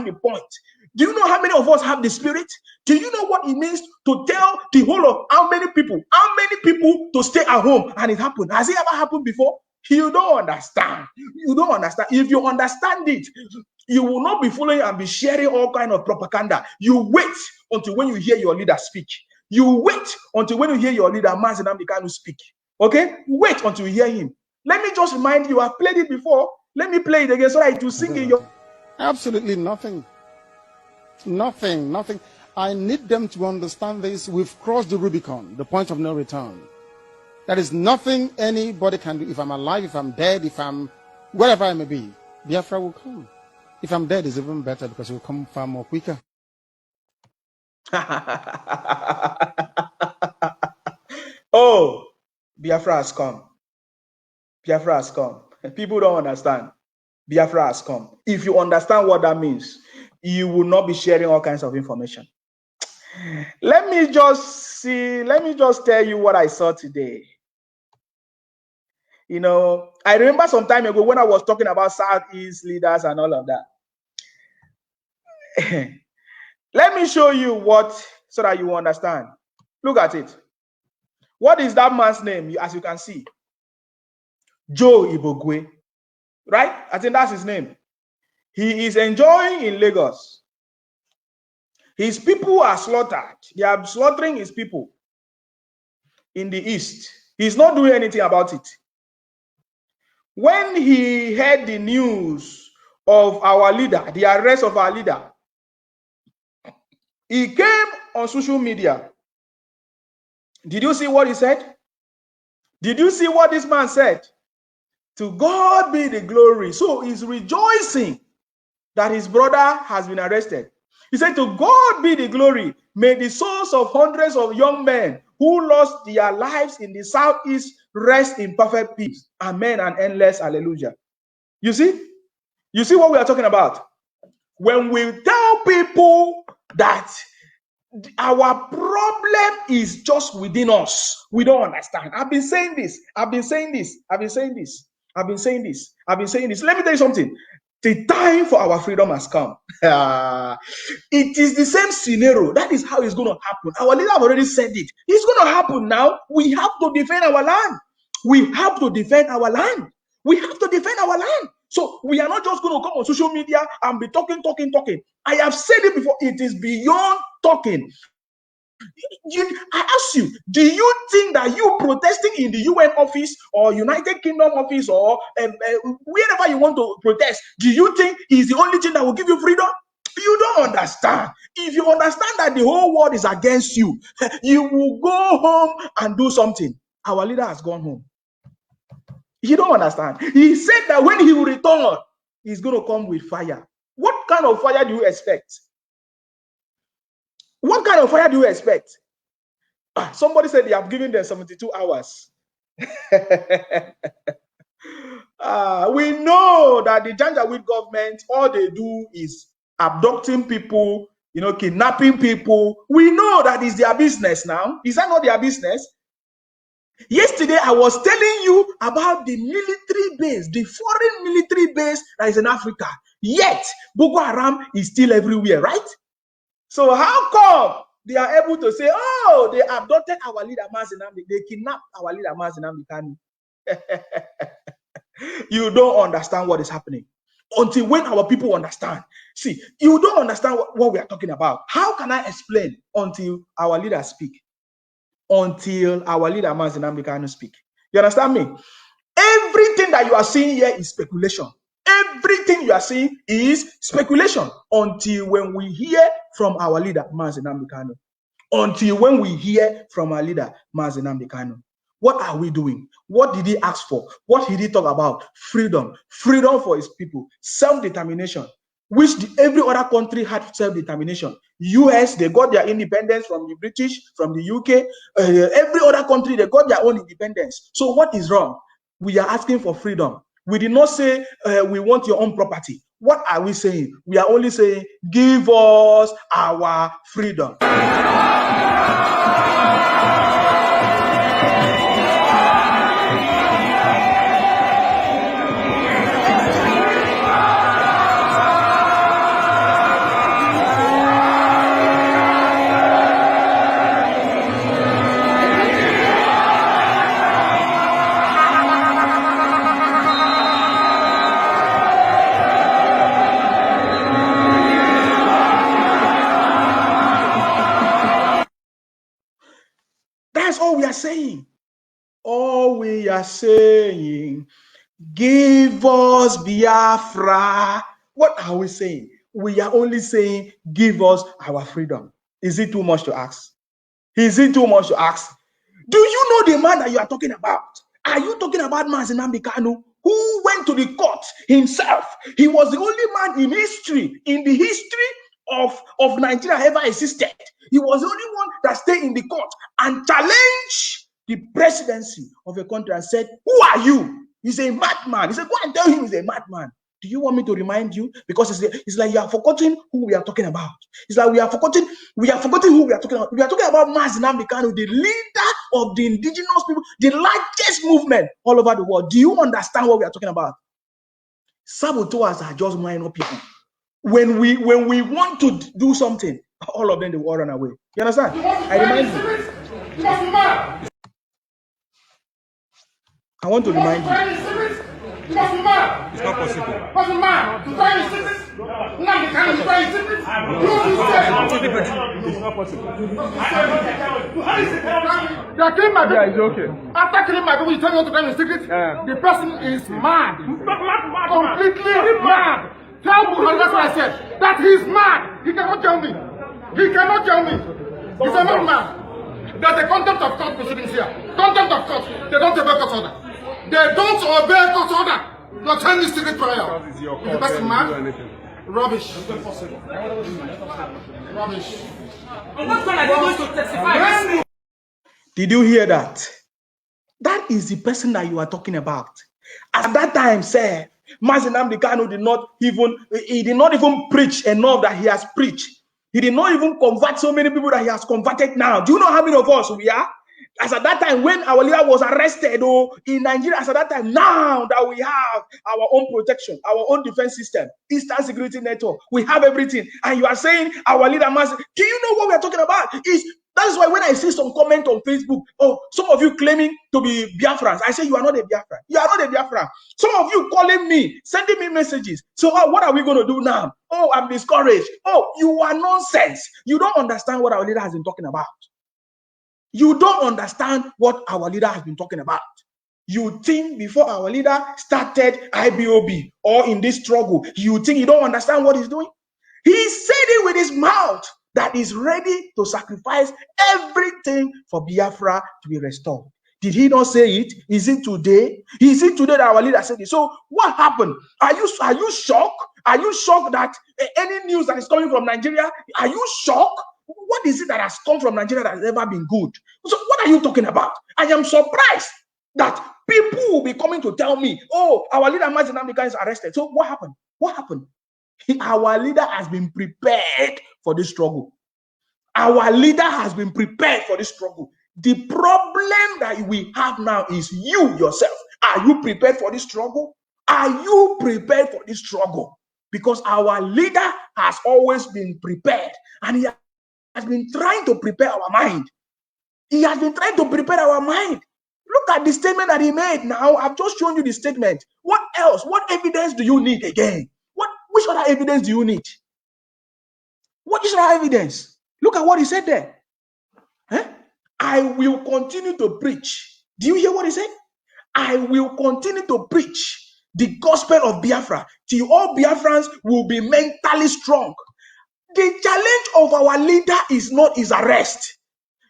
understand the point. Do you know how many of us have the spirit? Do you know what it means to tell the whole of how many people to stay at home? And it happened. Has it ever happened before? You don't understand. You don't understand. If you understand it, you will not be following and be sharing all kind of propaganda. You wait until when you hear your leader speak. You wait until when you hear your leader, Mazi Nnamdi Kanu, speak. Okay? Wait until you hear him. Let me just remind you, I've played it before. Let me play it again so that it will sing in your... Absolutely nothing. Nothing. I need them to understand this. We've crossed the Rubicon, the point of no return. There is nothing anybody can do. If I'm alive, if I'm dead, if I'm wherever I may be, Biafra will come. If I'm dead, it's even better because it will come far more quicker. Oh, Biafra has come. Biafra has come. People don't understand. Biafra has come. If you understand what that means, you will not be sharing all kinds of information. Let me just tell you what I saw today. You know, I remember some time ago when I was talking about Southeast leaders and all of that. Let me show you what, so that you understand. Look at it. What is that man's name? As you can see, Joe Ibogwe, right? I think that's his name. He is enjoying in Lagos. His people are slaughtered. They are slaughtering his people in the east. He's not doing anything about it. When he heard the news of our leader, the arrest of our leader, he came on social media. Did you see what he said? Did you see what this man said? To God be the glory. So he's rejoicing that his brother has been arrested. He said, to God be the glory. May the souls of hundreds of young men who lost their lives in the Southeast rest in perfect peace. Amen and endless hallelujah. You see? You see what we are talking about? When we tell people that our problem is just within us, we don't understand. I've been saying this. Let me tell you something. The time for our freedom has come. It is the same scenario. That is how it's going to happen. Our leader have already said it. It's going to happen now. We have to defend our land. We have to defend our land. So we are not just going to come on social media and be talking. I have said it before. It is beyond talking. I ask you, do you think that you protesting in the UN office or United Kingdom office or wherever you want to protest, do you think is the only thing that will give you freedom? You don't understand. If you understand that the whole world is against you, you will go home and do something. Our leader has gone home. You don't understand. He said that when he will return, he's going to come with fire. What kind of fire do you expect? What kind of fire do you expect? Somebody said they have given them 72 hours. We know that the Janjaweed government, all they do is abducting people, kidnapping people. We know that is their business now. Is that not their business? Yesterday, I was telling you about the military base, the foreign military base that is in Africa. Yet, Boko Haram is still everywhere, right? So how come they are able to say, oh, they abducted our leader, Mazi Nnamdi, they kidnapped our leader, Mazi Nnamdi Kanu? You don't understand what is happening. Until when our people understand. See, you don't understand what we are talking about. How can I explain until our leaders speak? Until our leader, Mazi Nnamdi Kanu, speak. You understand me? Everything that you are seeing here is speculation. Everything you are seeing is speculation until when we hear from our leader, Mazi Nnamdi Kanu. Until when we hear from our leader, Mazi Nnamdi Kanu. What are we doing? What did he ask for? What did he talk about? Freedom. Freedom for his people. Self-determination. Which every other country had self-determination. US, they got their independence from the British, from the UK. Every other country, they got their own independence. So what is wrong? We are asking for freedom. We did not say we want your own property. What are we saying? We are only saying, give us our freedom. we are saying. All we are saying, give us Biafra. What are we saying? We are only saying, give us our freedom. Is it too much to ask? Is it too much to ask? Do you know the man that you are talking about? Are you talking about Mazi Nnamdi Kanu, who went to the court himself? He was the only man in history, in the history of Nigeria ever existed. He was the only one that stayed in the court and challenged the presidency of a country and said, who are you? He's a madman. He said, go and tell him he's a madman. Do you want me to remind you? Because it's like you are forgetting who we are talking about. It's like we are forgetting who we are talking about. We are talking about Mazi Nnamdi Kanu, the leader of the indigenous people, the largest movement all over the world. Do you understand what we are talking about? Saboteurs are just minor people. When we want to do something, all of them they will run away. You understand? I remind you. I want to remind you. It's not possible. What's the man? To find his secrets? Nnamdi Kanu to find his secrets? It's not possible. They are killing my people. Yeah, it's okay. After killing my people, you tell me what to find his secrets? Yeah. The person is mad. Completely mad. Tell Buhari, that's what I said. That he's mad. He cannot tell me. He cannot tell me. He's a madman. There's a contempt of court proceedings here. Contempt of court. They don't obey court order. They don't obey court order. You're telling me secret prayer. Is the person mad? Rubbish. Rubbish. And what are they going to testify? Did you hear that? That is the person that you are talking about. At that time, sir, Mazi Nnamdi Kanu did not even preach enough that he has preached. He did not even convert so many people that he has converted now. Do you know how many of us we are? As at that time, when our leader was arrested in Nigeria, as at that time, now that we have our own protection, our own defense system, Eastern Security Network, we have everything. And you are saying our leader must. Do you know what we are talking about? That's why when I see some comment on Facebook, some of you claiming to be Biafrans, I say you are not a Biafran. You are not a Biafran. Some of you calling me, sending me messages. So what are we going to do now? Oh, I'm discouraged. Oh, you are nonsense. You don't understand what our leader has been talking about. You don't understand what our leader has been talking about. You think before our leader started IPOB or in this struggle, you think you don't understand what he's doing? He said it with his mouth that he's ready to sacrifice everything for Biafra to be restored. Did he not say it? Is it today? Is it today that our leader said it? So what happened? Are you shocked? Are you shocked that any news that is coming from Nigeria? Are you shocked? What is it that has come from Nigeria that has ever been good? So what are you talking about? I am surprised that people will be coming to tell me, oh, our leader Mazi Nnamdi Kanu is arrested. So what happened? What happened? Our leader has been prepared for this struggle. Our leader has been prepared for this struggle. The problem that we have now is you yourself. Are you prepared for this struggle? Are you prepared for this struggle? Because our leader has always been prepared, and he has been trying to prepare our mind. He has been trying to prepare our mind. Look at the statement that he made now. I've just shown you the statement. What else? What evidence do you need again? Which other evidence do you need? What is other evidence? Look at what he said there. I will continue to preach. Do you hear what he said? I will continue to preach the gospel of Biafra till all Biafrans will be mentally strong. The challenge of our leader is not his arrest.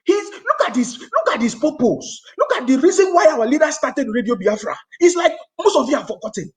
Look at his purpose. Look at the reason why our leader started Radio Biafra. It's like most of you have forgotten.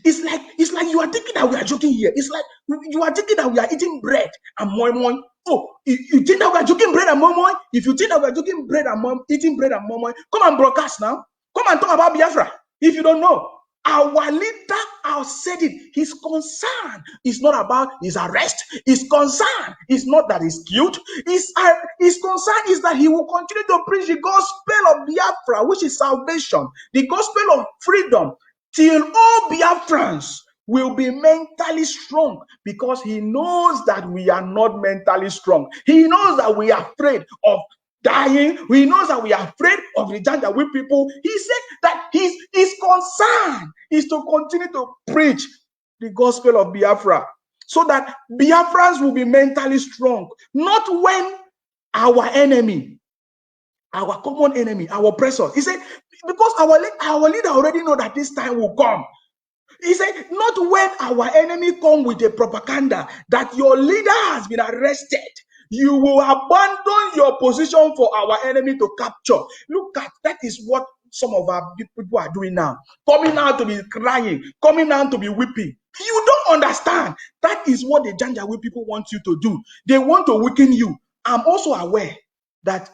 It's like you are thinking that we are joking here. It's like you are thinking that we are eating bread and moi moi. Oh, you think that we are joking bread and moi moi? If you think that we are joking bread and eating bread and moi moi, come and broadcast now. Come and talk about Biafra. If you don't know, our leader has said it. His concern is not about his arrest. His concern is not that he's killed. His concern is that he will continue to preach the gospel of Biafra, which is salvation, the gospel of freedom, till all Biafrans will be mentally strong, because he knows that we are not mentally strong. He knows that we are afraid of dying. He knows that we are afraid of the Janjaweed people. He said that his concern is to continue to preach the gospel of Biafra so that Biafrans will be mentally strong. Not when our enemy our common enemy, our oppressor. He said, because our leader already know that this time will come. He said, not when our enemy come with a propaganda that your leader has been arrested, you will abandon your position for our enemy to capture. Look at that is what some of our people are doing now. Coming out to be crying, coming out to be weeping. You don't understand. That is what the Janjaweed people want you to do. They want to weaken you. I'm also aware that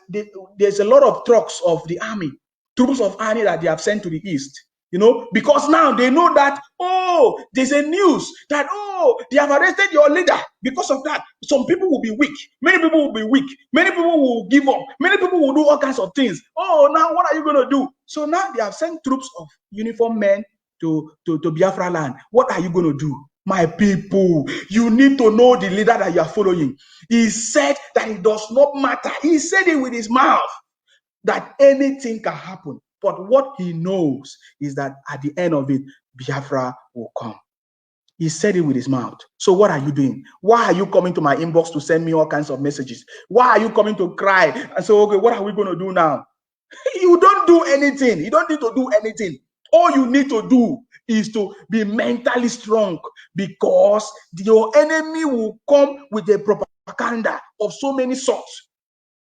there's a lot of trucks of the army, troops of army that they have sent to the east. You know, because now they know that, oh, there's a news that, oh, they have arrested your leader. Because of that, some people will be weak. Many people will be weak. Many people will give up. Many people will do all kinds of things. Oh, now what are you going to do? So now they have sent troops of uniformed men to Biafra land. What are you going to do? My people, you need to know the leader that you are following. He said that it does not matter. He said it with his mouth that anything can happen. But what he knows is that at the end of it, Biafra will come. He said it with his mouth. So what are you doing? Why are you coming to my inbox to send me all kinds of messages? Why are you coming to cry and say, okay, what are we going to do now? You don't do anything. You don't need to do anything. All you need to do is to be mentally strong, because your enemy will come with a propaganda of so many sorts.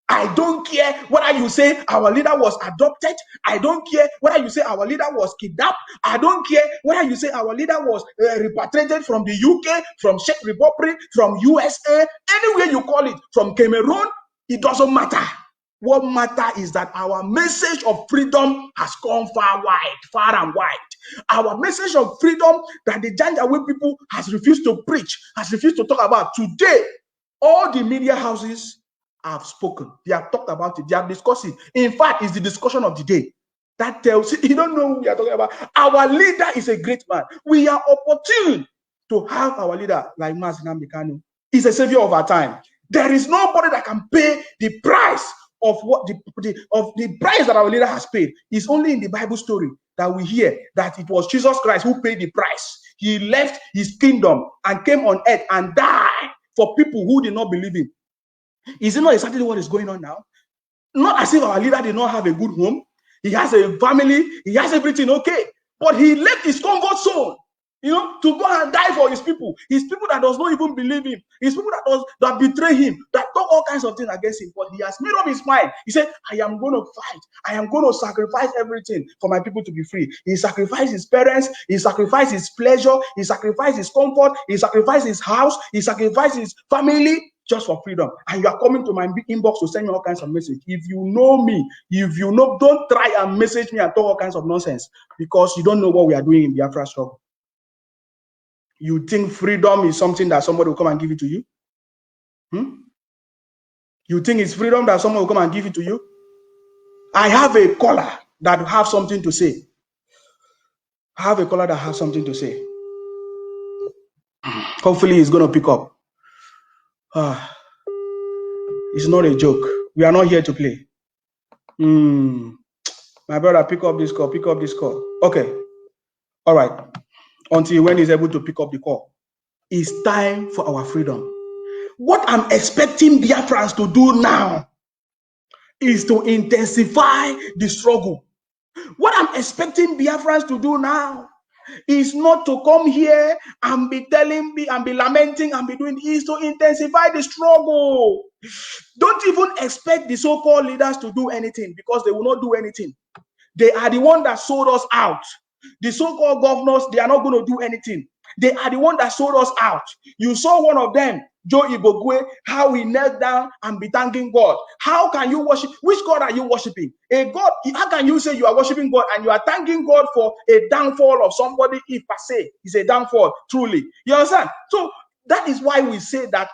I don't care whether you say our leader was adopted. I don't care whether you say our leader was kidnapped. I don't care whether you say our leader was repatriated from the UK, from Czech Republic, from USA, anywhere you call it, from Cameroon. It doesn't matter. What matters is that our message of freedom has gone far and wide. Our message of freedom that the Janjaweed people has refused to preach, has refused to talk about. Today, all the media houses have spoken. They have talked about it. They have discussed it. In fact, it's the discussion of the day. That tells you don't know who we are talking about. Our leader is a great man. We are opportune to have our leader like Mazi Nnamdi Kanu. He's a savior of our time. There is nobody that can pay the price of what the price that our leader has paid. Is only in the Bible story that we hear that it was Jesus Christ who paid the price. He left his kingdom and came on earth and died for people who did not believe him. Is it not exactly what is going on now? Not as if our leader did not have a good home. He has a family. He has everything okay. But he left his comfort zone, to go and die for his people. His people that does not even believe him. His people that betray him, that talk all kinds of things against him. But he has made up his mind. He said, I am going to fight. I am going to sacrifice everything for my people to be free. He sacrificed his parents. He sacrificed his pleasure. He sacrificed his comfort. He sacrificed his house. He sacrificed his family just for freedom. And you are coming to my inbox to send me all kinds of messages. If you know me, don't try and message me and talk all kinds of nonsense, because you don't know what we are doing in the Biafra struggle. You think freedom is something that somebody will come and give it to you? You think it's freedom that someone will come and give it to you? I have a caller that have something to say. I have a caller that has something to say. Hopefully he's going to pick up. It's not a joke. We are not here to play. My brother, pick up this call. Pick up this call. Okay. All right. Until when he's able to pick up the call. It's time for our freedom. What I'm expecting Biafrans to do now is to intensify the struggle. What I'm expecting Biafrans to do now is not to come here and be telling me and be lamenting and be doing, is to intensify the struggle. Don't even expect the so-called leaders to do anything, because they will not do anything. They are the one that sold us out. The so-called governors, they are not going to do anything. They are the one that sold us out. You saw one of them, Joe Ibogwe, how he knelt down and be thanking God. How can you worship? Which God are you worshiping? A God. How can you say you are worshiping God and you are thanking God for a downfall of somebody, if per se is a downfall, truly? You understand? So that is why we say that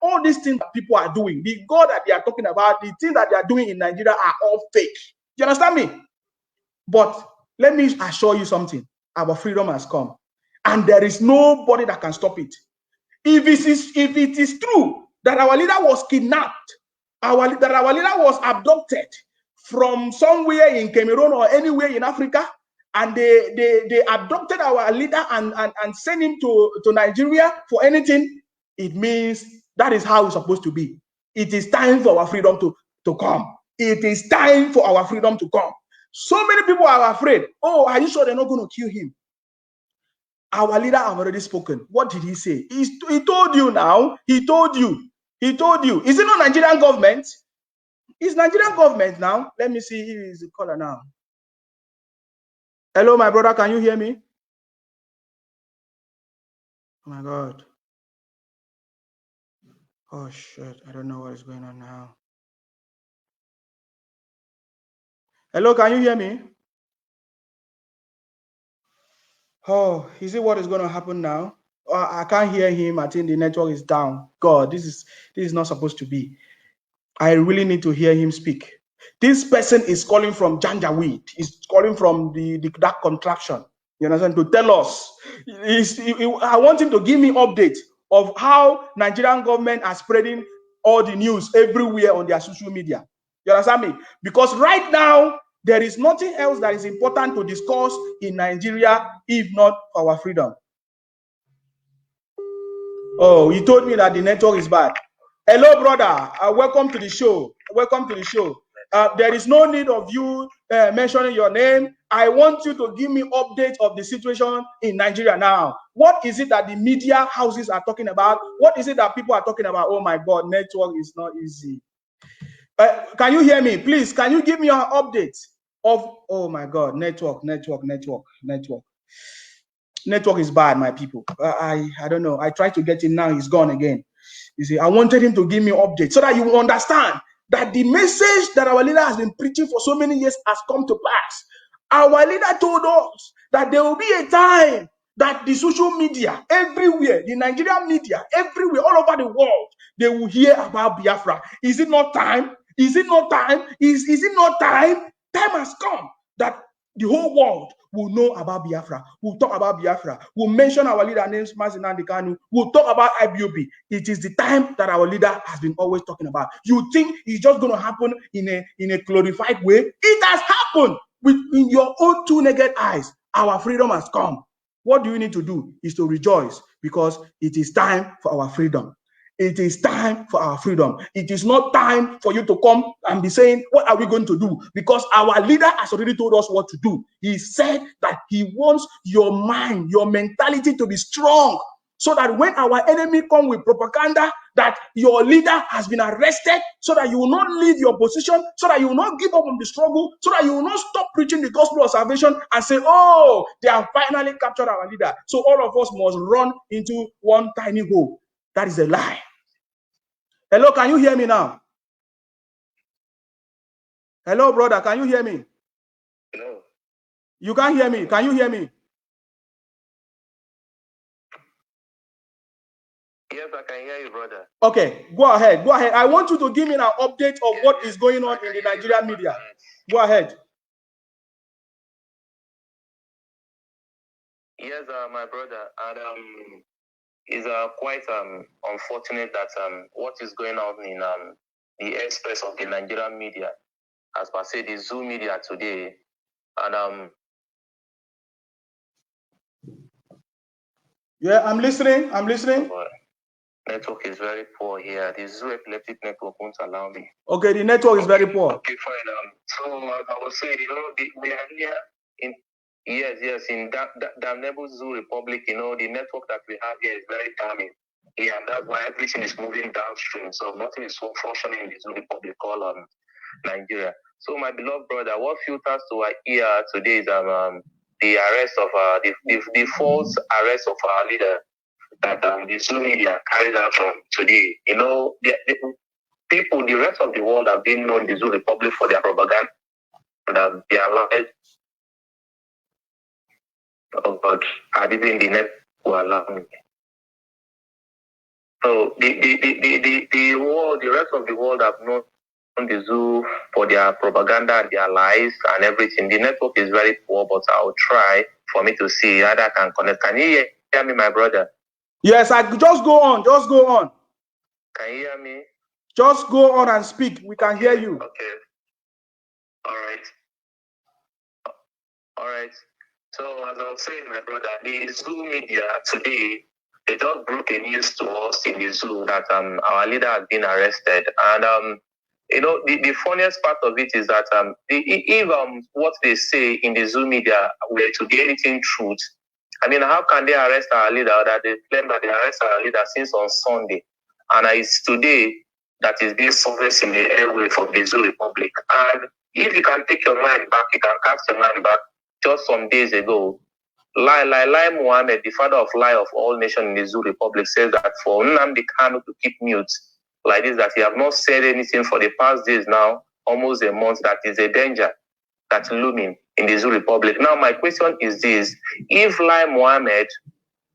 all these things that people are doing, the God that they are talking about, the things that they are doing in Nigeria are all fake. You understand me? But let me assure you something. Our freedom has come. And there is nobody that can stop it. If it is true that our leader was kidnapped, that our leader was abducted from somewhere in Cameroon or anywhere in Africa, and they abducted our leader and sent him to Nigeria for anything, it means that is how it's supposed to be. It is time for our freedom to come. It is time for our freedom to come. So many people are afraid. Oh, are you sure they're not going to kill him? Our leader have already spoken. What did he say? He told you now. He told you. He told you. Is it not Nigerian government? It's Nigerian government now. Let me see. Here is the caller now. Hello, my brother. Can you hear me? Oh my God. Oh shit. I don't know what is going on now. Hello, can you hear me? Oh, is it what is going to happen now? I can't hear him. I think the network is down. God, this is not supposed to be. I really need to hear him speak. This person is calling from Janjaweed. He's calling from that contraction. You understand? To tell us. I want him to give me update of how Nigerian government are spreading all the news everywhere on their social media. You understand me? Because right now, there is nothing else that is important to discuss in Nigeria if not our freedom. Oh, he told me that the network is bad. Hello, brother. Welcome to the show. Welcome to the show. There is no need of you mentioning your name. I want you to give me update of the situation in Nigeria now. What is it that the media houses are talking about? What is it that people are talking about? Oh my God, network is not easy. Can you hear me? Please, can you give me an update of, oh my God, network is bad, my people. I don't know. I tried to get him now. He's gone again. You see, I wanted him to give me update so that you will understand that the message that our leader has been preaching for so many years has come to pass. Our leader told us that there will be a time that the social media everywhere, the Nigerian media everywhere, all over the world, they will hear about Biafra. Is it not time? Is it not time? Is it not time? Time has come that the whole world will know about Biafra. We'll talk about Biafra. We'll mention our leader names, Mazi Nnamdi Kanu. We'll talk about IPOB. It is the time that our leader has been always talking about. You think it's just going to happen in a glorified way? It has happened in your own two naked eyes. Our freedom has come. What do you need to do is to rejoice because it is time for our freedom. It is time for our freedom. It is not time for you to come and be saying, what are we going to do? Because our leader has already told us what to do. He said that he wants your mind, your mentality to be strong so that when our enemy come with propaganda that your leader has been arrested, so that you will not leave your position, so that you will not give up on the struggle, so that you will not stop preaching the gospel of salvation and say, oh, they have finally captured our leader. So all of us must run into one tiny hole. That is a lie. Hello, can you hear me now? Hello, brother, can you hear me? Hello. You can't hear me. Can you hear me? Yes, I can hear you, brother. Okay, go ahead. Go ahead. I want you to give me an update of what is going on in the Nigerian media. Go ahead. Yes, my brother, and it's quite unfortunate that what is going on in the airspace of the Nigerian media, as per se the Zoo media today, and yeah, I'm listening. I'm listening. Network is very poor here. The Zoo epileptic network won't allow me. Okay, the network is very poor. Okay, fine. So I was saying, we are here in in damnable Zoo Republic. The network that we have here is very damning. Yeah, and that's why everything is moving downstream. So nothing is so functioning in the Zoo Republic called Nigeria. So my beloved brother, what filters to our ear today is the arrest of the false arrest of our leader that the Zoo media carried out today. The rest of the world have been known the Zoo Republic for their propaganda and their lives. Oh God, I didn't the net will allow me. So the world, the rest of the world have known the Zoo for their propaganda and their lies and everything. The network is very poor, but I'll try for me to see how I can connect. Can you hear me, my brother? Yes, I just go on. Just go on. Can you hear me? Just go on and speak. We can hear you. Okay. All right. So as I was saying, my brother, the Zoo media today, they just broke the news to us in the Zoo that our leader has been arrested. And You know, the funniest part of it is that if what they say in the Zoom media were to be anything truth, I mean, how can they arrest our leader, that they claim that they arrest our leader since on Sunday, and it's today that is being serviced in the airway for the Zoo Republic? And if you can take your mind back, you can cast your mind back just some days ago, Lai Mohammed, the father of lie of all nations in the Zoo Republic, says that for Nnamdi Kanu to keep mute like this, that he have not said anything for the past days now, almost a month, that is a danger that's looming in the Zoo Republic. Now, my question is this: if Lai Mohammed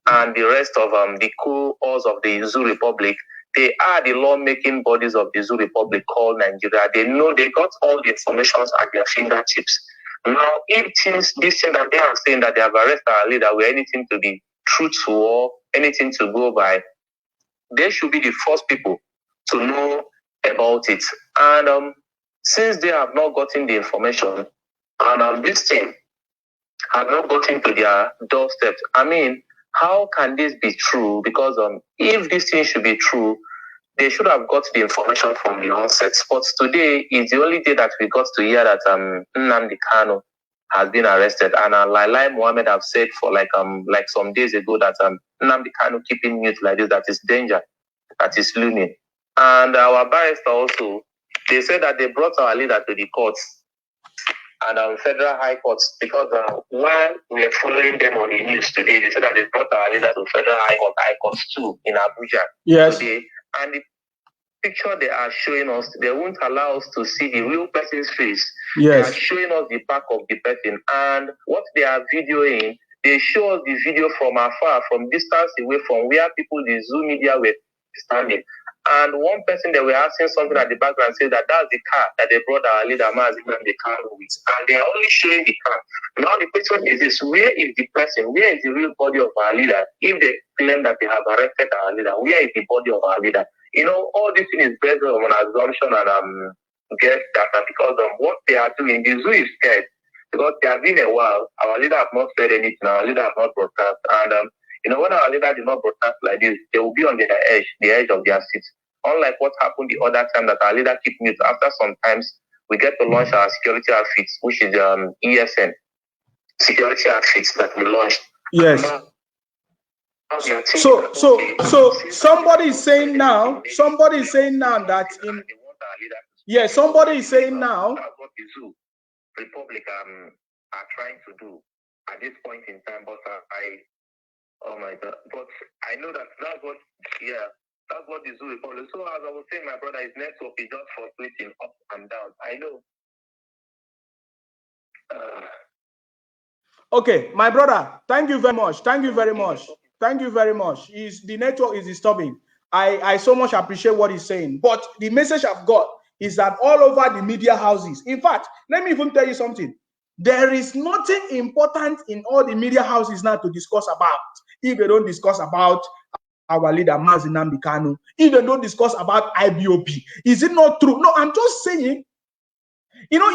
and the rest of the co-owners of the Zoo Republic, they are the law-making bodies of the Zoo Republic called Nigeria, they know, they got all the information at their fingertips. Now, if this thing that they are saying that they have arrested our leader were anything to be truthful or anything to go by, they should be the first people to know about it. And since they have not gotten the information, and this thing have not gotten to their doorstep, I mean, how can this be true? Because if this thing should be true, they should have got the information from the onset. But today is the only day that we got to hear that Nnamdi Kanu has been arrested. And Lai Mohammed have said for like some days ago that Nnamdi Kanu keeping mute like this, that is danger, that is looming. And our barrister also, they said that they brought our leader to the courts and federal high courts, because while we are following them on the news today, they said that they brought our leader to federal high courts too in Abuja today. And the picture they are showing us, they won't allow us to see the real person's face. Yes. They are showing us the back of the person, and what they are videoing, they show us the video from afar, from distance away from where people, the Zoom media, were standing. And one person, they were asking something at the background, said that that's the car that they brought our leader Mazi Nnamdi Kanu with. And they are only showing the car. Now the question is this: where is the person? Where is the real body of our leader? If they claim that they have arrested our leader, where is the body of our leader? You know, all this thing is based on an assumption and guess data, because what they are doing, the zoo is scared, because they have been a while. Our leader have not said anything. Our leader have not broadcast. And you know, when our leader did not broadcast like this, they will be on the edge of their seats. Unlike what happened the other time that our leader keep mute. After some times, we get to launch our security outfits, which is ESN security outfits that we launched. Yes. So somebody is saying now that in somebody is saying now. That's what the Zoo Republic are trying to do at this point in time, but oh my God! But I know that's what the Zoo Republic. So as I was saying, my brother, his network is just fluctuating up and down. I know. Okay, my brother, thank you very much. Thank you very much. Thank you very much. The network is disturbing. I so much appreciate what he's saying. But the message I've got is that all over the media houses, in fact, let me even tell you something. There is nothing important in all the media houses now to discuss about if they don't discuss about our leader Mazi Nnamdi Kanu, if they don't discuss about IPOB. Is it not true? No, I'm just saying, you know,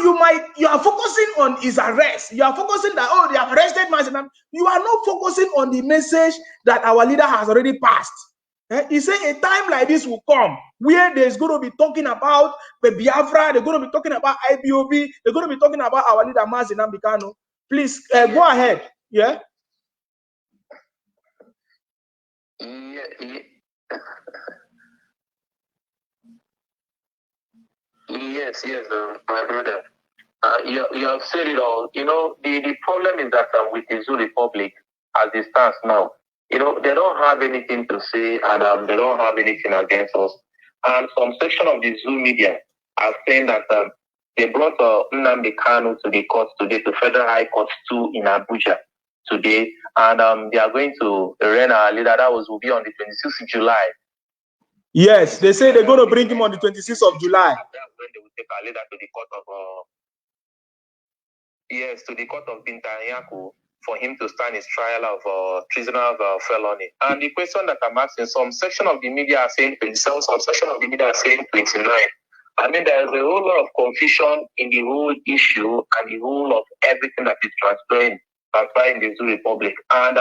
you are focusing on his arrest. You are focusing that, oh, they have arrested Mazi Nnamdi. You are not focusing on the message that our leader has already passed. He said a time like this will come where there's going to be talking about the Biafra, they're going to be talking about IPOB, they're going to be talking about our leader Mazi Nnamdi Kanu. Please go ahead. Yeah. Yes, my brother. You have said it all. You know, the problem is that with the Zoo Republic, as it stands now, you know, they don't have anything to say, and they don't have anything against us. And some section of the Zoo media are saying that they brought Nnamdi Kanu to the court today, to Federal High Court 2 in Abuja today, and they are going to arraign our leader. That will be on the 26th of July. Yes, they say they're going to bring him on the 26th of July. That's when they will take our leader to the court of to the court of Bintanyaku for him to stand his trial of prisoner of felony. And the question that I'm asking, some section of the media are saying 27, some section of the media are saying 29. I mean, there's a whole lot of confusion in the whole issue and the whole of everything that is transpiring in the Zoo Republic. And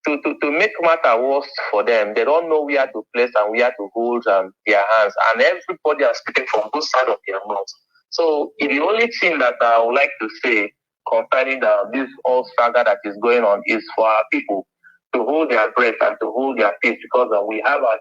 to make matter worse for them, they don't know where to place and where to hold their hands. And everybody are speaking from both sides of their mouth. So the only thing that I would like to say concerning this whole saga that is going on is for our people to hold their breath and to hold their peace, because we have our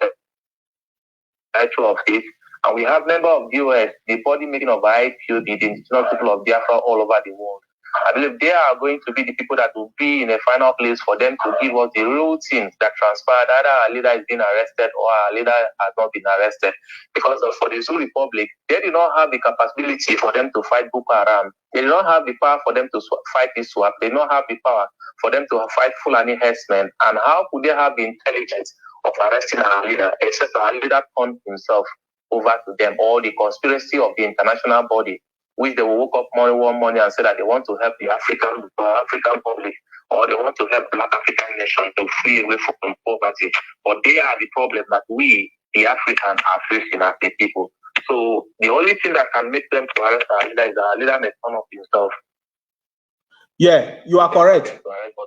actual of it, and we have members of the US, the body making of IPOB, the indigenous people of Biafra all over the world. I believe they are going to be the people that will be in a final place for them to give us the real things that transpired. Either our leader is being arrested or our leader has not been arrested. Because for the Zoo Republic, they did not have the capability for them to fight Boko Haram. They did not have the power for them to fight ISWAP. They did not have the power for them to fight Fulani herdsmen. And how could they have the intelligence of arresting our leader, except our leader turned himself over to them, or the conspiracy of the international body, which they will woke up one morning and say that they want to help the African public, or they want to help Black African nation to free away from poverty. But they are the problem that we, the Africans, are facing as a people. So the only thing that can make them to arrest our leader is our leader may turn up himself. Yeah, you are correct.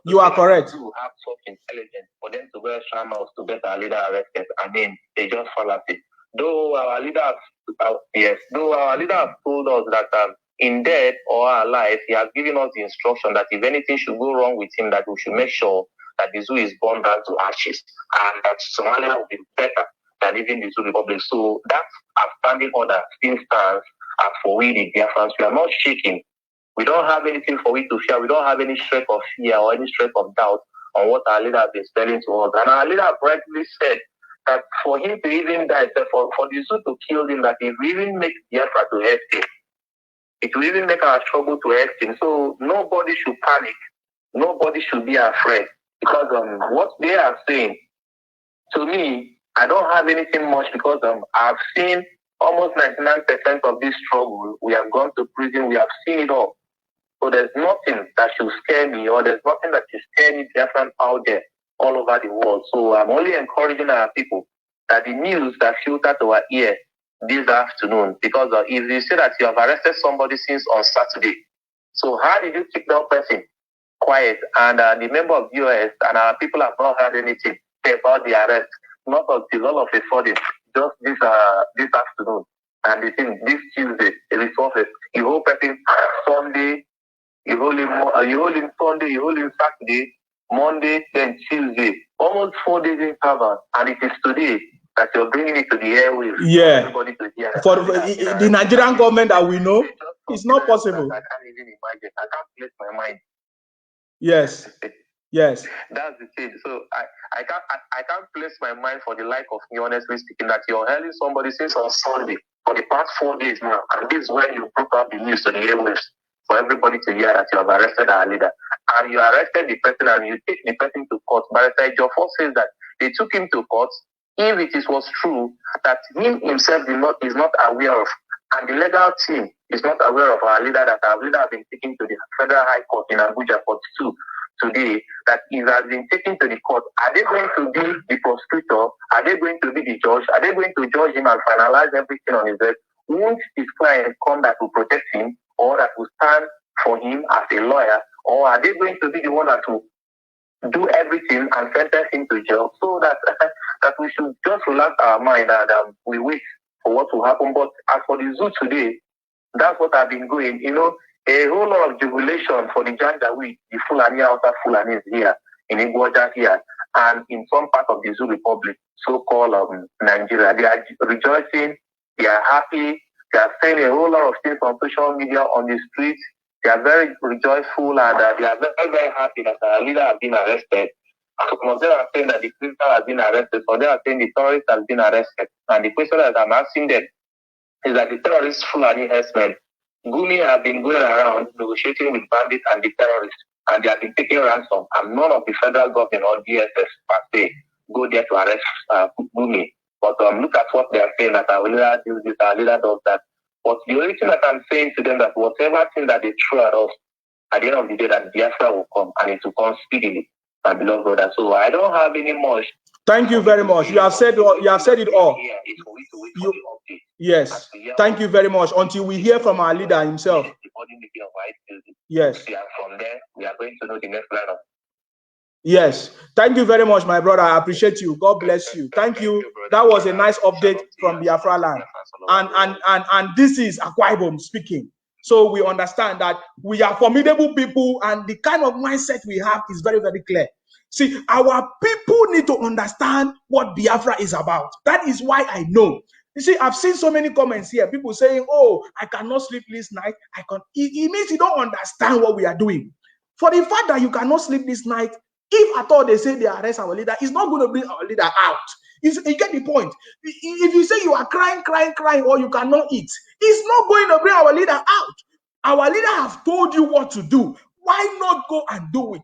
You are correct. To have such intelligence for them to wear shammers to get our leader arrested, I mean, they just fall at it. Though our leader has told us that in death or alive, he has given us the instruction that if anything should go wrong with him, that we should make sure that the zoo is burned down to ashes, and that Somalia will be better than even the Zoo Republic. So that outstanding order still stands. As for we, the Biafrans, we are not shaking. We don't have anything for we to fear. We don't have any shred of fear or any shred of doubt on what our leader has been telling to us. And our leader rightly said that for him to even die, for the zoo to kill him, that it will even make Biafra to hate him. It will even make our struggle to hate him. So nobody should panic. Nobody should be afraid. Because what they are saying, to me, I don't have anything much, because I've seen almost 99% of this struggle. We have gone to prison. We have seen it all. So there's nothing that should scare me, or there's nothing that should scare me different out there all over the world. So I'm only encouraging our people that the news that filtered to our ear this afternoon, because if you say that you have arrested somebody since on Saturday, so how did you keep that person quiet? And the member of the US and our people have not heard anything about the arrest, not until all of a sudden, just this afternoon. And the thing, this Tuesday, it is office. You hold person Sunday, you hold him Sunday, you hold him Saturday, Monday, then Tuesday. Almost 4 days in cover, and it is today that you're bringing it to the airwaves. Yeah. For everybody to hear. For the Nigerian government that we know, it's not possible. I can't even imagine. I can't place my mind. Yes. Yes. That's the thing. So I can't place my mind for the like of me, honestly speaking, that you're hailing somebody since on Sunday for the past 4 days now, and this is when you broke up the news to the airwaves for everybody to hear that you have arrested our leader. And you arrested the person and you take the person to court. But Joffo says that they took him to court if it was true that him himself is not aware of, and the legal team is not aware of our leader, that our leader has been taken to the Federal High Court in Abuja for today, that he has been taken to the court. Are they going to be the prosecutor? Are they going to be the judge? Are they going to judge him and finalize everything on his head? Won't his client come that will protect him, or that will stand for him as a lawyer? Or are they going to be the one that will do everything and sentence him to jail? So that we should just relax our mind and we wait for what will happen. But as for the zoo today, that's what I've been going. You know, a whole lot of jubilation for the Janjaweed, the Fulani outer Fulanis here in Igboja here, and in some part of the Zoo Republic, so-called Nigeria. They are rejoicing, they are happy, they are saying a whole lot of things on social media, on the streets. They are very rejoiceful, and they are very, very happy that our leader has been arrested. Some of them are saying that the criminal has been arrested, some of them are saying the terrorist has been arrested. And the question that I'm asking them is that the terrorist Fulani herdsmen, Gumi have been going around negotiating with bandits and the terrorists, and they have been taking ransom, and none of the federal government or DSS per se go there to arrest Gumi. But look at what they are saying, that our leader does this, our leader does that. But the only thing that I'm saying to them, that whatever thing that they throw at us, at the end of the day, that Biafra will come, and it will come speedily, my beloved brother. So I don't have any much. Thank you very much. You have said it all. Yes. Thank you very much. Until we hear from our leader himself. Yes. And from there, we are going to know the next line of. Yes. Thank you very much, my brother. I appreciate you. God bless you. Thank you. That was a nice update from Biafra land. And this is Akwa Ibom speaking. So we understand that we are formidable people, and the kind of mindset we have is very, very clear. See, our people need to understand what Biafra is about. That is why I know. You see, I've seen so many comments here. People saying, oh, I cannot sleep this night. It means you don't understand what we are doing. For the fact that you cannot sleep this night, if at all they say they arrest our leader, it's not going to bring our leader out. You get the point. If you say you are crying, or you cannot eat, it's not going to bring our leader out. Our leader have told you what to do. Why not go and do it?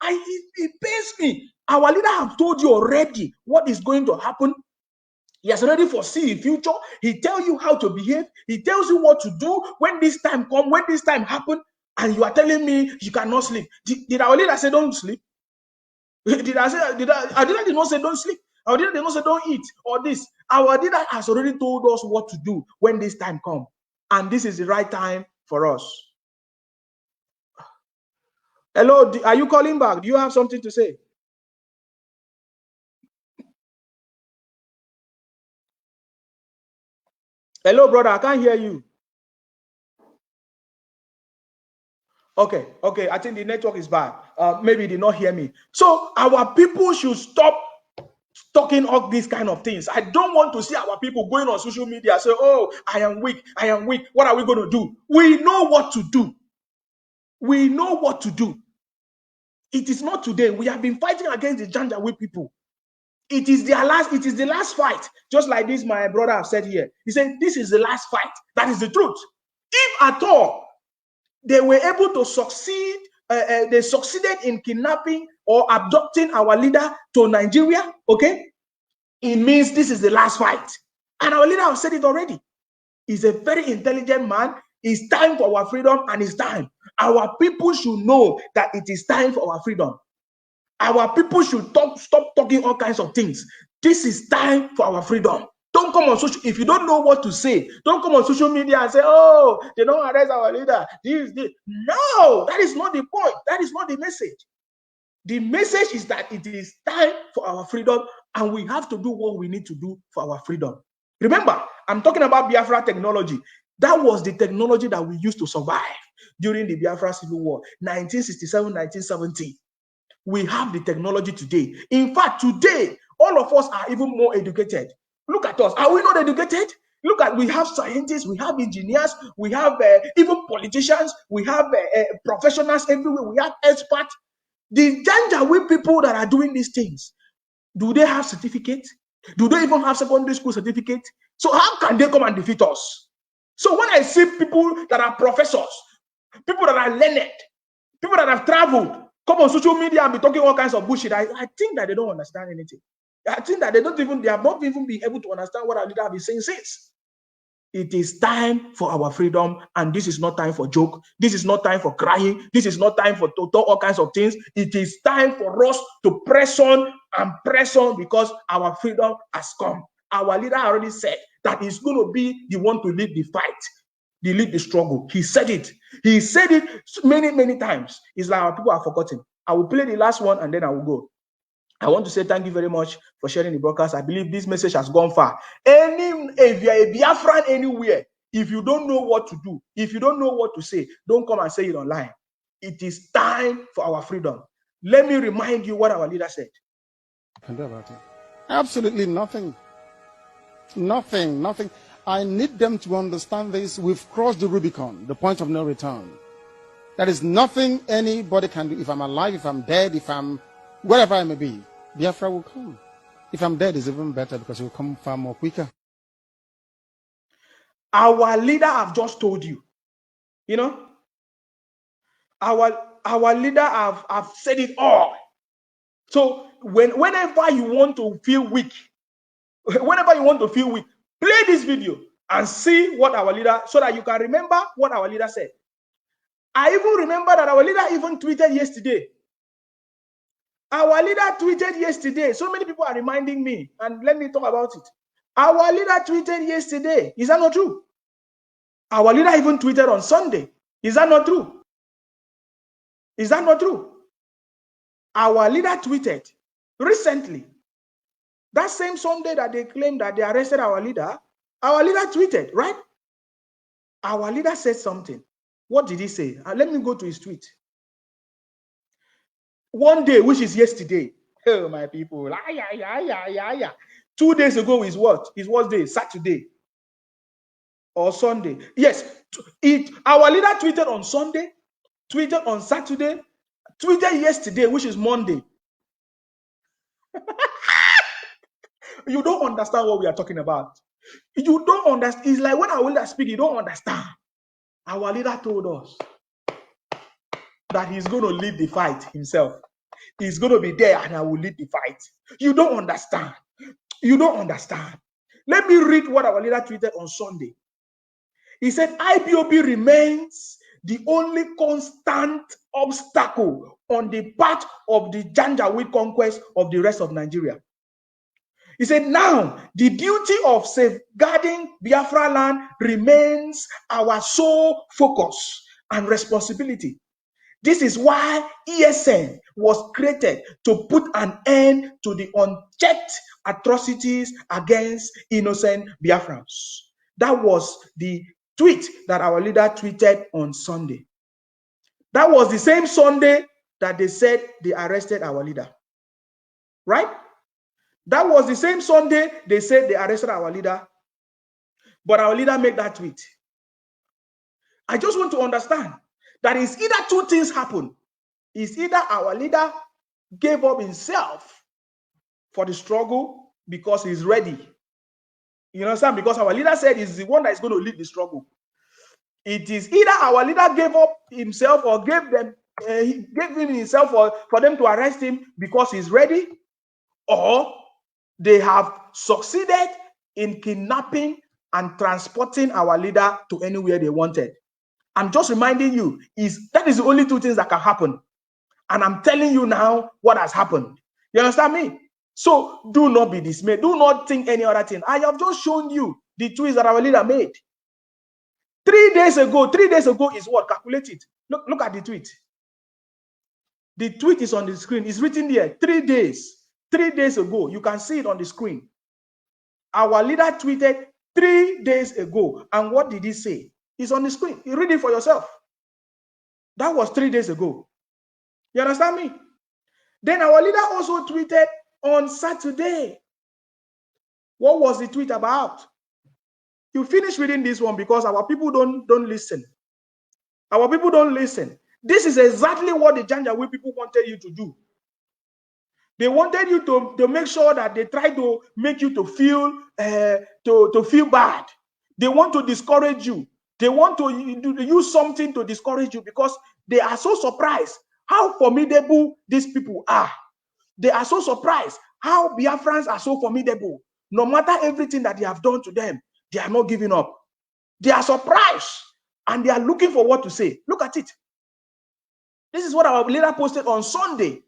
It pains me. Our leader have told you already what is going to happen. He has already foreseen the future. He tells you how to behave. He tells you what to do when this time comes, when this time happens, and you are telling me you cannot sleep. Did our leader say don't sleep? Did I say, our leader did not say don't sleep? Our leader did not say don't eat or this. Our leader has already told us what to do when this time comes. And this is the right time for us. Hello, are you calling back? Do you have something to say? Hello, brother, I can't hear you. Okay, I think the network is bad. Maybe you did not hear me. So our people should stop talking all these kind of things. I don't want to see our people going on social media say, oh, I am weak. What are we going to do? We know what to do. We know what to do. It is not today. We have been fighting against the Janjaweed people. It is the last fight. Just like this, my brother have said here. He said, this is the last fight. That is the truth. If at all they were able to succeed, they succeeded in kidnapping or abducting our leader to Nigeria, okay? It means this is the last fight. And our leader has said it already. He's a very intelligent man. It's time for our freedom, and it's time. Our people should know that it is time for our freedom. Our people should stop talking all kinds of things. This is time for our freedom. Don't come on social. If you don't know what to say, don't come on social media and say, "Oh, they don't arrest our leader." This. No, that is not the point. That is not the message. The message is that it is time for our freedom, and we have to do what we need to do for our freedom. Remember, I'm talking about Biafra technology. That was the technology that we used to survive during the Biafra Civil War, 1967, 1970. We have the technology today. In fact, today, all of us are even more educated. Look at us. Are we not educated? Look at, we have scientists, we have engineers, we have even politicians, we have professionals everywhere, we have experts. The Janjaweed people that are doing these things, do they have certificates? Do they even have secondary school certificates? So how can they come and defeat us? So when I see people that are professors, people that are learned, people that have traveled, come on social media and be talking all kinds of bullshit, I think that they don't understand anything. I think that they have not even been able to understand what our leader has been saying since. It is time for our freedom, and this is not time for joke. This is not time for crying. This is not time for to talk all kinds of things. It is time for us to press on and press on, because our freedom has come. Our leader already said that he's going to be the one to lead the fight, to lead the struggle. He said it. He said it many, many times. It's like our people have forgotten. I will play the last one and then I will go. I want to say thank you very much for sharing the broadcast. I believe this message has gone far. If you're a Biafran anywhere, if you don't know what to do, if you don't know what to say, don't come and say it online. It is time for our freedom. Let me remind you what our leader said. Absolutely nothing. Nothing. I need them to understand this. We've crossed the Rubicon, the point of no return. There is nothing anybody can do. If I'm alive, if I'm dead, if I'm wherever I may be, Biafra will come. If I'm dead, it's even better, because it will come far more quicker. Our leader have just told you. You know, our leader have said it all. So whenever you want to feel weak, play this video and see what our leader, so that you can remember what our leader said. I even remember that our leader even tweeted yesterday. Our leader tweeted yesterday. So many people are reminding me, and let me talk about it. Our leader tweeted yesterday. Is that not true? Our leader even tweeted on Sunday. Is that not true? Is that not true? Our leader tweeted recently, that same Sunday that they claimed that they arrested our leader tweeted, right? Our leader said something. What did he say? Let me go to his tweet. One day, which is yesterday. Oh, my people. 2 days ago is what? Is what day? Saturday or Sunday. Yes. Our leader tweeted on Sunday, tweeted on Saturday, tweeted yesterday, which is Monday. You don't understand what we are talking about. You don't understand. It's like when our leader speaks, you don't understand. Our leader told us that he's going to lead the fight himself. He's going to be there and I will lead the fight. You don't understand. You don't understand. Let me read what our leader tweeted on Sunday. He said, IPOB remains the only constant obstacle on the path of the Janjaweed conquest of the rest of Nigeria. He said, now the duty of safeguarding Biafra land remains our sole focus and responsibility. This is why ESN was created, to put an end to the unchecked atrocities against innocent Biafrans. That was the tweet that our leader tweeted on Sunday. That was the same Sunday that they said they arrested our leader. Right? That was the same Sunday they said they arrested our leader. But our leader made that tweet. I just want to understand that is either two things happen. It's either our leader gave up himself for the struggle because he's ready. You understand? Because our leader said he's the one that is going to lead the struggle. It is either our leader gave up himself or gave him himself for them to arrest him because he's ready, or they have succeeded in kidnapping and transporting our leader to anywhere they wanted. I'm just reminding you, that is the only two things that can happen. And I'm telling you now what has happened. You understand me? So do not be dismayed. Do not think any other thing. I have just shown you the tweets that our leader made. 3 days ago is what? Calculate it. Look at the tweet. The tweet is on the screen. It's written there. 3 days. 3 days ago. You can see it on the screen. Our leader tweeted 3 days ago. And what did he say? It's on the screen. You read it for yourself. That was 3 days ago. You understand me? Then our leader also tweeted on Saturday. What was the tweet about? You finish reading this one because our people don't listen. Our people don't listen. This is exactly what the Janjaweed people wanted you to do. They wanted you to make sure that they try to make you to feel bad. They want to discourage you. They want to use something to discourage you because they are so surprised how formidable these people are. They are so surprised how Biafrans are so formidable. No matter everything that they have done to them, they are not giving up. They are surprised and they are looking for what to say. Look at it. This is what our leader posted on Sunday.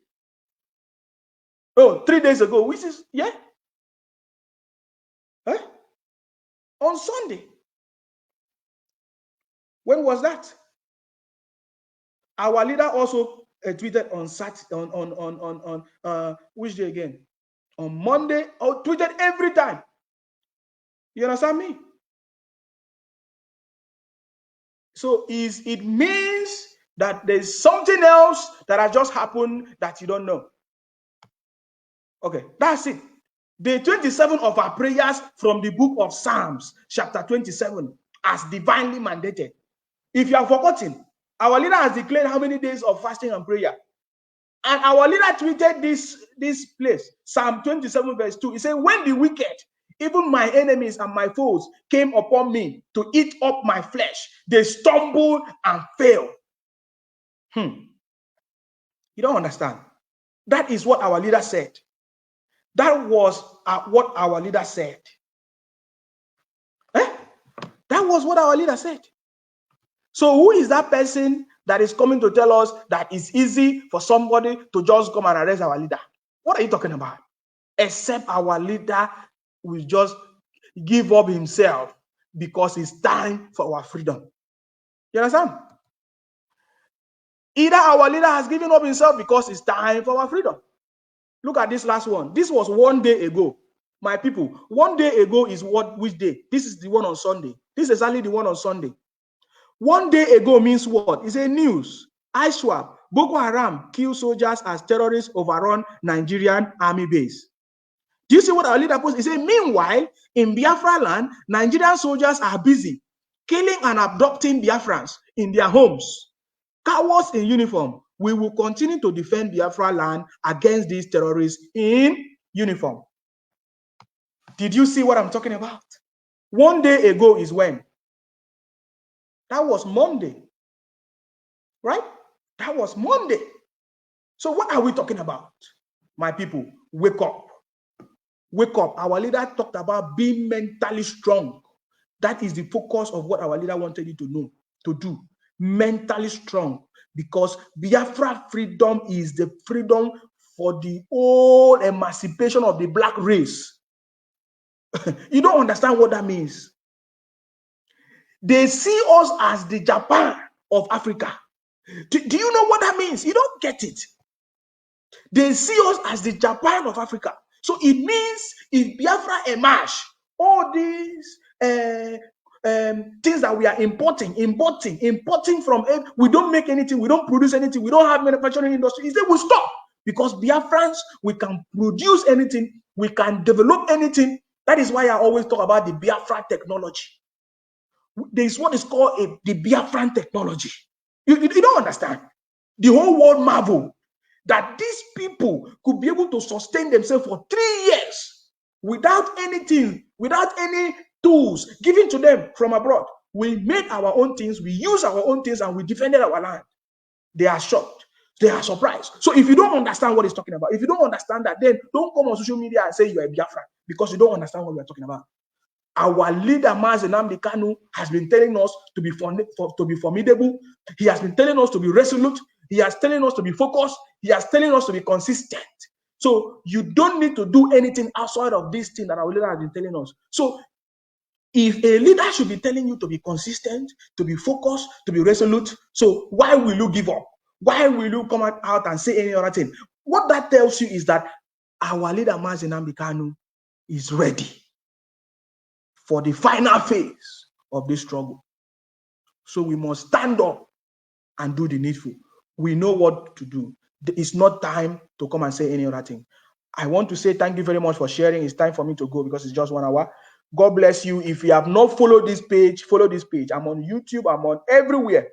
Oh, 3 days ago, which is, yeah? Huh? On Sunday. When was that? Our leader also tweeted on Saturday, on which day again? On Monday, or tweeted every time. You understand me? So it means that there's something else that has just happened that you don't know. Okay, that's it. Day 27 of our prayers from the book of Psalms, chapter 27, as divinely mandated. If you have forgotten, our leader has declared how many days of fasting and prayer. And our leader tweeted this place, Psalm 27 verse 2. He said, when the wicked, even my enemies and my foes, came upon me to eat up my flesh, they stumbled and fell. You don't understand. That is what our leader said. That was what our leader said. That was what our leader said. So who is that person that is coming to tell us that it's easy for somebody to just come and arrest our leader? What are you talking about? Except our leader will just give up himself because it's time for our freedom. You understand? Either our leader has given up himself because it's time for our freedom. Look at this last one. This was 1 day ago. My people, 1 day ago is which day? This is the one on Sunday. This is exactly the one on Sunday. 1 day ago means what? It's a news. ISWAP, Boko Haram kill soldiers as terrorists overrun Nigerian army base. Do you see what our leader posted? He said, meanwhile, in Biafra land, Nigerian soldiers are busy killing and abducting Biafrans in their homes. Cowards in uniform, we will continue to defend Biafra land against these terrorists in uniform. Did you see what I'm talking about? 1 day ago is when? That was Monday, right? That was Monday. So what are we talking about? My people, wake up. Wake up. Our leader talked about being mentally strong. That is the focus of what our leader wanted you to know, to do. Mentally strong. Because Biafra freedom is the freedom for the whole emancipation of the black race. You don't understand what that means. They see us as the Japan of Africa. Do you know what that means? You don't get it. They see us as the Japan of Africa. So it means if Biafra emerge, all these things that we are importing from, we don't make anything, we don't produce anything, we don't have manufacturing industry, they will stop. Because Biafrans, we can produce anything, we can develop anything. That is why I always talk about the Biafra technology. There is what is called the Biafran technology. You don't understand. The whole world marvel that these people could be able to sustain themselves for 3 years without anything, without any tools given to them from abroad. We made our own things, we use our own things, and we defended our land. They are shocked. They are surprised. So if you don't understand what he's talking about, if you don't understand that, then don't come on social media and say you are a Biafran because you don't understand what we are talking about. Our leader, Mazi Nnamdi Kanu, has been telling us to be formidable. He has been telling us to be resolute. He has telling us to be focused. He has telling us to be consistent. So you don't need to do anything outside of this thing that our leader has been telling us. So if a leader should be telling you to be consistent, to be focused, to be resolute, so why will you give up? Why will you come out and say any other thing? What that tells you is that our leader, Mazi Nnamdi Kanu, is ready for the final phase of this struggle. So we must stand up and do the needful. We know what to do. It's not time to come and say any other thing. I want to say thank you very much for sharing. It's time for me to go because it's just 1 hour. God bless you. If you have not followed this page, follow this page. I'm on YouTube. I'm on everywhere.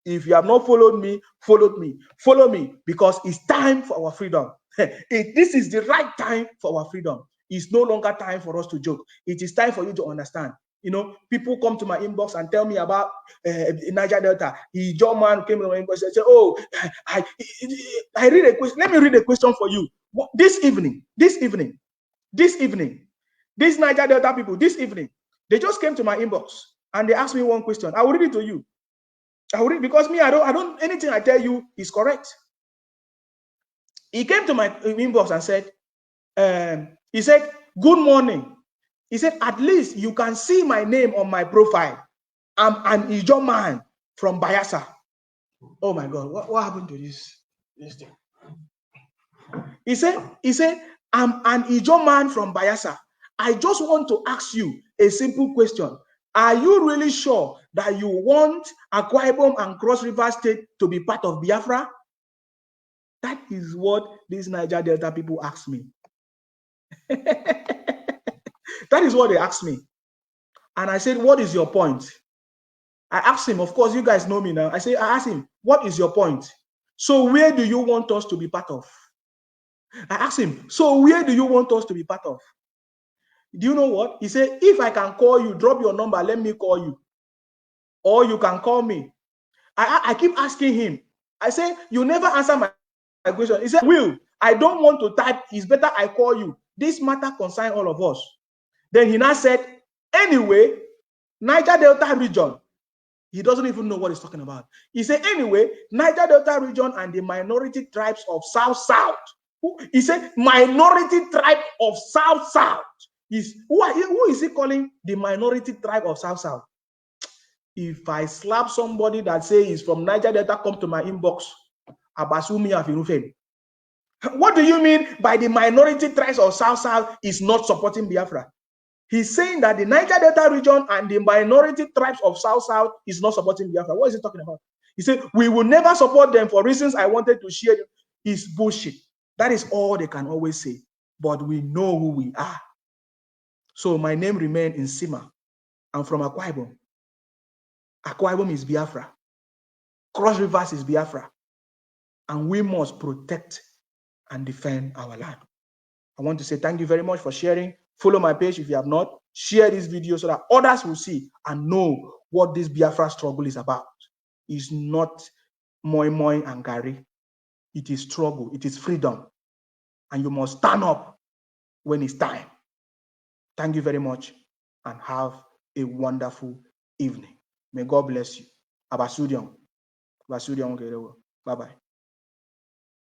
If you have not followed me, follow me. Follow me because it's time for our freedom. This is the right time for our freedom. It's no longer time for us to joke. It is time for you to understand. You know, people come to my inbox and tell me about Niger Delta. The German came to my inbox and said, "Oh, I read a question. Let me read a question for you. This evening, this Niger Delta people, this evening, they just came to my inbox and they asked me one question. I will read it to you. I will read because me, I don't. Anything I tell you is correct. He came to my inbox and said, he said, "Good morning." He said, "At least you can see my name on my profile. I'm an Ijo man from Bayelsa." Oh my God, what happened to this thing? He said, "I'm an Ijo man from Bayelsa. I just want to ask you a simple question. Are you really sure that you want Akwa Ibom and Cross River State to be part of Biafra?" That is what these Niger Delta people asked me. That is what they asked me. And I said, "What is your point?" I asked him, of course, you guys know me now. I asked him, "What is your point? So where do you want us to be part of?" I asked him, "So where do you want us to be part of?" Do you know what? He said, "If I can call you, drop your number, let me call you. Or you can call me." I keep asking him. I say, "You never answer my question." He said, "Will, I don't want to type. It's better I call you. This matter concerns all of us." Then he now said, "Anyway, Niger Delta region." He doesn't even know what he's talking about. He said, "Anyway, Niger Delta region and the minority tribes of South. He said, "Minority tribe of South. Who is he calling the minority tribe of South? If I slap somebody that say he's from Niger Delta, come to my inbox. Abasumi Afirufem. What do you mean by the minority tribes of South is not supporting Biafra? He's saying that the Niger Delta region and the minority tribes of South is not supporting Biafra. What is he talking about? He said, we will never support them for reasons I wanted to share. Is bullshit. That is all they can always say. But we know who we are. So my name remains in Sima. I'm from Akwa Ibom. Akwa Ibom is Biafra. Cross Rivers is Biafra. And we must protect and defend our land. I want to say thank you very much for sharing. Follow my page if you have not. Share this video so that others will see and know what this Biafra struggle is about. It's not moi moi and Gary. It is struggle. It is freedom. And you must stand up when it's time. Thank you very much and have a wonderful evening. May God bless you. Abasudion. Bye-bye.